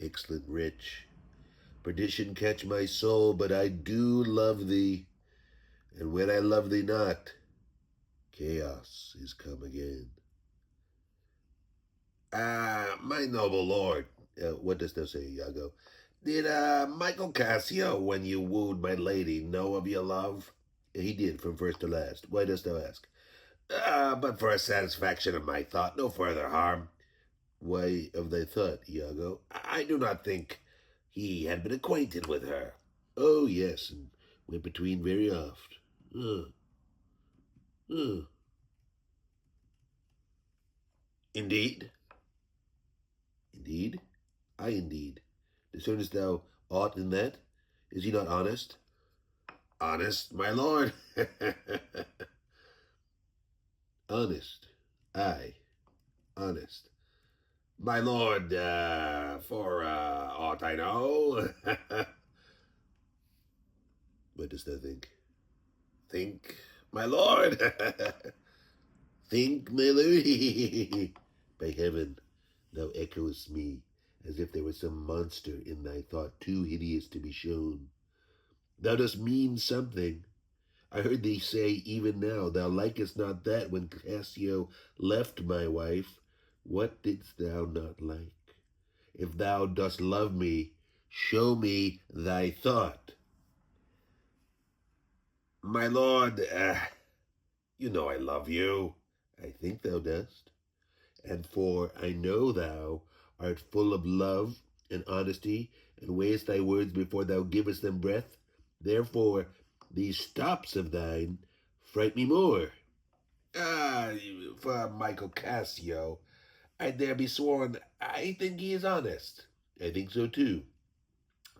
excellent wretch. Perdition catch my soul, but I do love thee, and when I love thee not, chaos is come again. Ah, my noble lord, what dost thou say, Iago? Did Michael Cassio, when you wooed my lady, know of your love? He did, from first to last. Why dost thou ask? But for a satisfaction of my thought, no further harm. Why of thy thought, Iago? I do not think he had been acquainted with her. Oh, yes, and went between very oft. Uh, uh. Indeed? Indeed? I indeed. Discernest thou aught in that? Is he not honest? Honest, my lord. Honest. Aye, honest. My lord, for aught I know. What dost thou think? Think, my lord. Think, my lord. By heaven, thou echoest me, as if there were some monster in thy thought too hideous to be shown. Thou dost mean something. I heard thee say even now, thou likest not that when Cassio left my wife. What didst thou not like? If thou dost love me, show me thy thought. My lord, you know I love you. I think thou dost. And for I know thou art full of love and honesty, and weighest thy words before thou givest them breath. Therefore these stops of thine fright me more. Ah, for Michael Cassio, I dare be sworn I think he is honest. I think so too.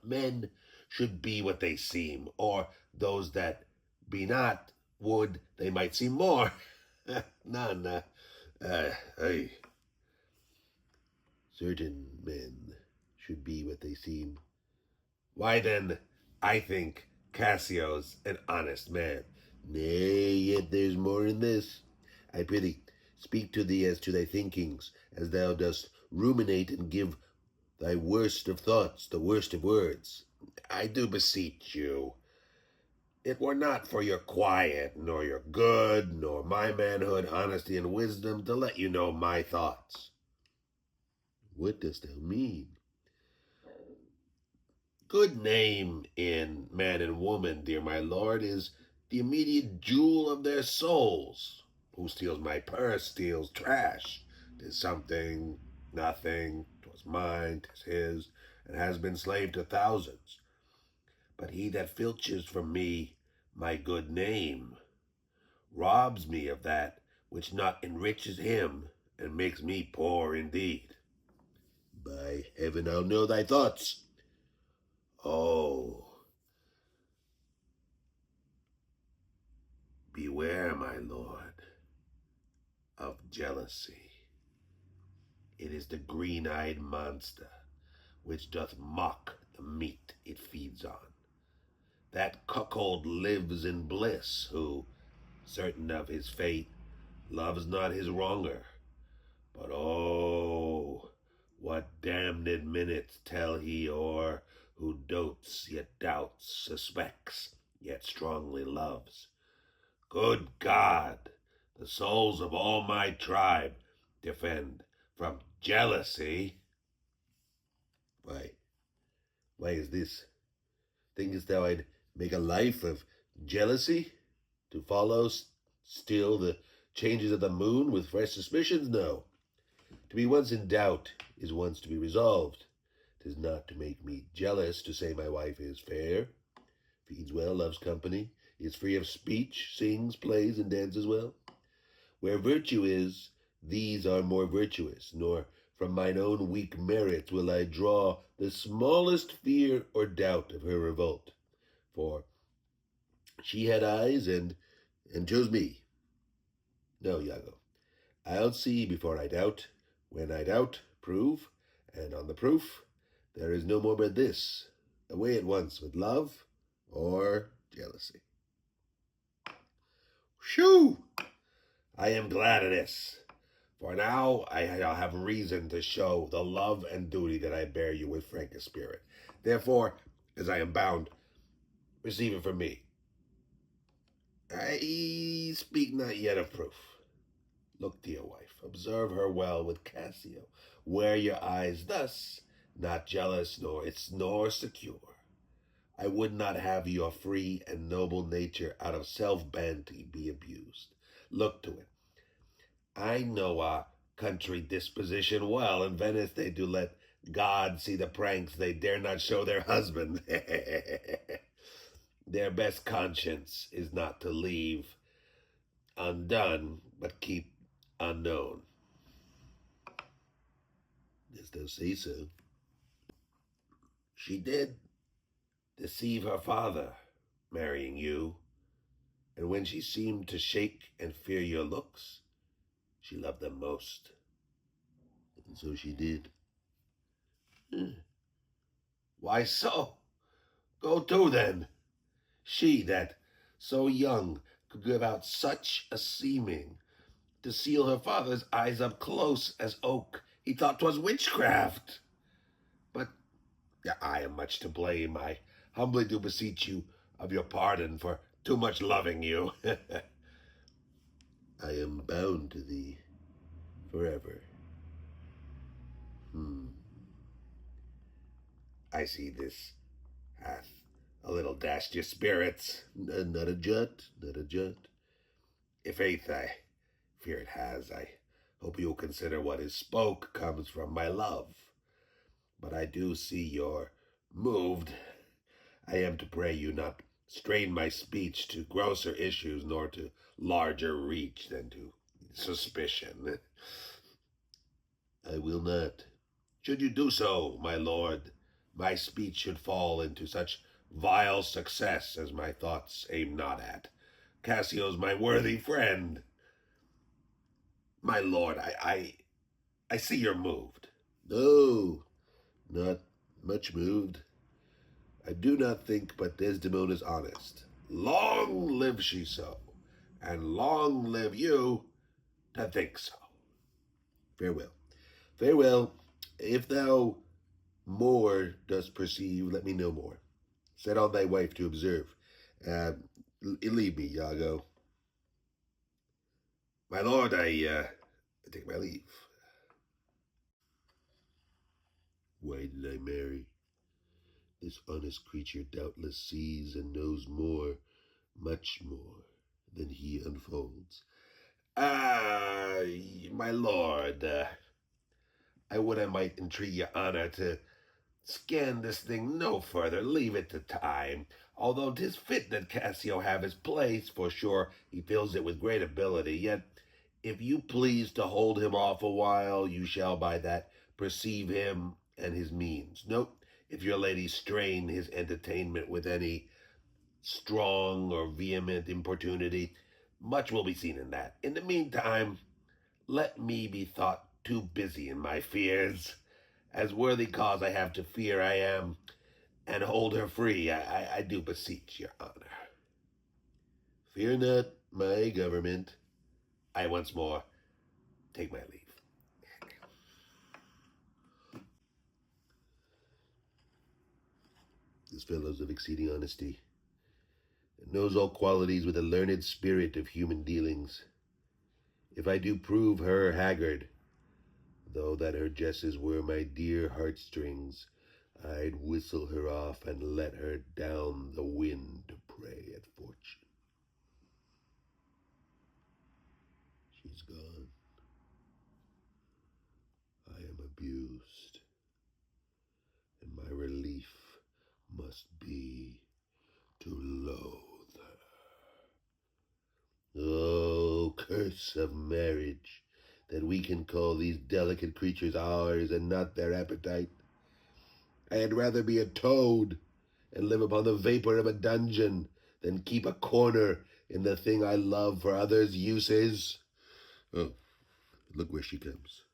Men should be what they seem, or those that be not would they might seem more. None. Aye. Certain men should be what they seem. Why then, I think Cassio's an honest man. Nay, yet there's more in this. I prithee, speak to thee as to thy thinkings, as thou dost ruminate and give thy worst of thoughts, the worst of words. I do beseech you, it were not for your quiet, nor your good, nor my manhood, honesty, and wisdom to let you know my thoughts. What dost thou mean? Good name in man and woman, dear my lord, is the immediate jewel of their souls. Who steals my purse steals trash. 'Tis something, nothing, 'twas mine, 'tis his, and has been slave to thousands. But he that filches from me my good name robs me of that which not enriches him, and makes me poor indeed. By heaven, I'll know thy thoughts. Oh, beware, my lord, of jealousy. It is the green-eyed monster which doth mock the meat it feeds on. That cuckold lives in bliss, who, certain of his fate, loves not his wronger. But oh, what damned minutes tell he o'er, who dotes, yet doubts, suspects, yet strongly loves. Good God, the souls of all my tribe defend from jealousy. Why, why is this? Thinkest thou I'd make a life of jealousy? To follow still the changes of the moon with fresh suspicions? No. To be once in doubt is once to be resolved. 'Tis not to make me jealous to say my wife is fair, feeds well, loves company, is free of speech, sings, plays, and dances well. Where virtue is, these are more virtuous, nor from mine own weak merits will I draw the smallest fear or doubt of her revolt. For she had eyes and chose me. No, Iago, I'll see before I doubt. When I doubt, prove, and on the proof, there is no more but this: away at once with love or jealousy. Shoo! I am glad of this, For now I shall have reason to show the love and duty that I bear you with frankest spirit. Therefore, as I am bound, receive it from me. I speak not yet of proof. Look to your wife, observe her well with Cassio. Wear your eyes thus, not jealous nor secure. I would not have your free and noble nature out of self-vanity be abused. Look to it. I know our country disposition well. In Venice they do let God see the pranks they dare not show their husband. Their best conscience is not to leave undone, but keep unknown. As thou say so. She did deceive her father, marrying you, and when she seemed to shake and fear your looks, she loved them most. And so she did. Why so? Go to then. She that, so young, could give out such a seeming, to seal her father's eyes up close as oak. He thought 'twas witchcraft. But I am much to blame. I humbly do beseech you of your pardon for too much loving you. I am bound to thee forever. I see this hath a little dashed your spirits. Not a jot, not a jot. If faith I fear it has, I hope you'll consider what is spoke comes from my love. But I do see you're moved. I am to pray you not strain my speech to grosser issues, nor to larger reach than to suspicion. I will not. Should you do so, my lord, my speech should fall into such vile success as my thoughts aim not at. Cassio's my worthy friend. My lord, I see you're moved. No, not much moved. I do not think but Desdemona's honest. Long live she so, and long live you to think so. Farewell. Farewell. If thou more dost perceive, let me know more. Set on thy wife to observe. Leave me, Iago. My lord, I take my leave. Why did I marry? This honest creature doubtless sees and knows more, much more, than he unfolds. My lord, I would I might entreat your honor to scan this thing no further. Leave it to time. Although 'tis fit that Cassio have his place, for sure he fills it with great ability, yet if you please to hold him off a while, you shall by that perceive him and his means. Note, if your lady strain his entertainment with any strong or vehement importunity, much will be seen in that. In the meantime, let me be thought too busy in my fears. As worthy cause I have to fear I am, and hold her free, I do beseech your honor. Fear not my government. I once more take my leave. This fellow's of exceeding honesty, and knows all qualities with a learned spirit of human dealings. If I do prove her haggard, though that her jesses were my dear heartstrings, I'd whistle her off and let her down the wind to prey at fortune. She's gone. I am abused, and my relief must be to loathe her. Oh, curse of marriage, that we can call these delicate creatures ours and not their appetite. I had rather be a toad and live upon the vapor of a dungeon than keep a corner in the thing I love for others' uses. Oh, look where she comes.